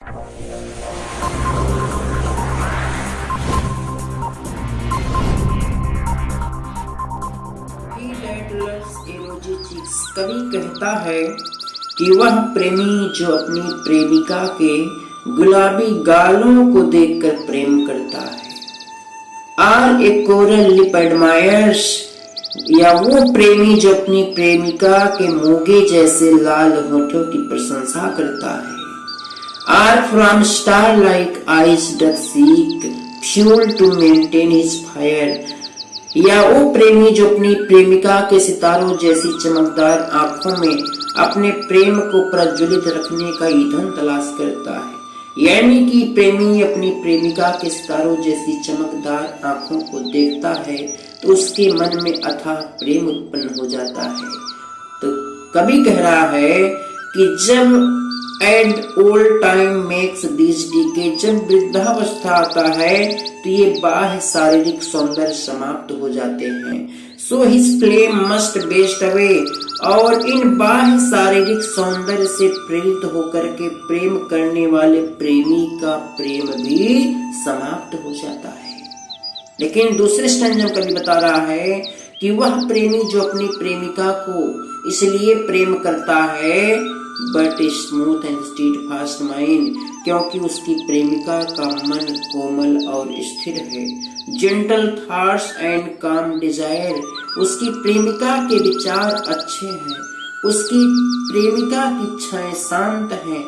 कवि कहता है कि वह प्रेमी जो अपनी प्रेमिका के गुलाबी गालों को देखकर प्रेम करता है, or a coral lip admires, या वो प्रेमी जो अपनी प्रेमिका के मोगे जैसे लाल होठों की प्रशंसा करता है, or from star like eyes doth seek fuel to maintain his fire, या वो प्रेमी जो अपनी प्रेमिका के सितारों जैसी चमकदार आंखों में अपने प्रेम को प्रज्वलित रखने का ईंधन तलाश करता है। यानी कि प्रेमी अपनी प्रेमिका के सितारों जैसी चमकदार आंखों को देखता है तो उसके मन में अथाह प्रेम उत्पन्न हो जाता है। तो कवि कह रहा है कि जब and old time makes this decay, जब वृद्धावस्था आता है तो ये बाह्य शारीरिक सौंदर्य समाप्त हो जाते हैं। So his flame must best away, और इन बाह्य शारीरिक सौंदर्य से प्रेरित होकर के प्रेम करने वाले प्रेमी का प्रेम भी समाप्त हो जाता है। लेकिन दूसरे स्टैंजा में कवि बता रहा है कि वह प्रेमी जो अपनी प्रेमिका को इसलिए प्रेम करता है बट स्मूथ एंड स्टीडफास्ट माइंड, क्योंकि उसकी प्रेमिका का मन कोमल और स्थिर है। जेंटल थॉट्स एंड काम डिजायर, उसकी प्रेमिका के विचार अच्छे हैं, उसकी प्रेमिका की इच्छाएं शांत हैं।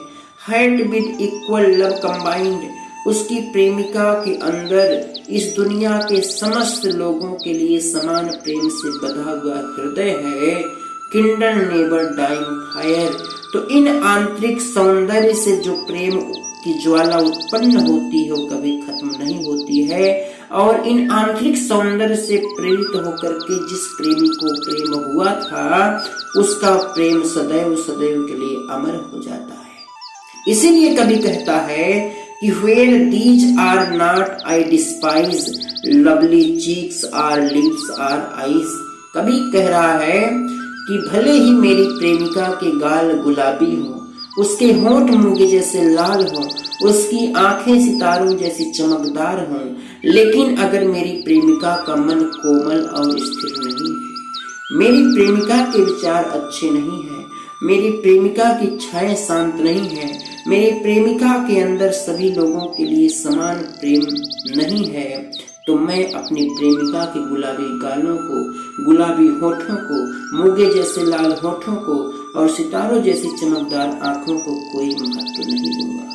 Heart with equal love combined, उसकी प्रेमिका के अंदर इस दुनिया के समस्त लोगों के लिए समान प्रेम से बंधा हुआ हृदय है। किंडल नेवर डाइंग फायर, तो इन आंतरिक सौंदर्य से जो प्रेम की ज्वाला उत्पन्न होती है वो कभी खत्म नहीं होती है, और इन आंतरिक सौंदर्य से प्रेरित होकर के जिस प्रेमी को प्रेम हुआ था उसका प्रेम सदैव सदैव के लिए अमर हो जाता है। इसीलिए कवि कहता है कि where these are not I despise lovely cheeks or lips or eyes, कवि कह रहा है कि भले ही मेरी प्रेमिका के गाल गुलाबी हो, उसके होंठ मूंगे जैसे लाल हो, उसकी आंखें सितारों जैसी चमकदार हों, लेकिन अगर मेरी प्रेमिका का मन कोमल और स्थिर नहीं है, मेरी प्रेमिका के विचार अच्छे नहीं हैं, मेरी प्रेमिका की इच्छाएं शांत नहीं है, मेरी प्रेमिका के अंदर सभी लोगों के लिए समान प्रेम नहीं है, तो मैं अपनी प्रेमिका के गुलाबी गालों को, गुलाबी होठों को, मूंगे जैसे लाल होठों को और सितारों जैसी चमकदार आंखों को कोई महत्व नहीं दूंगा।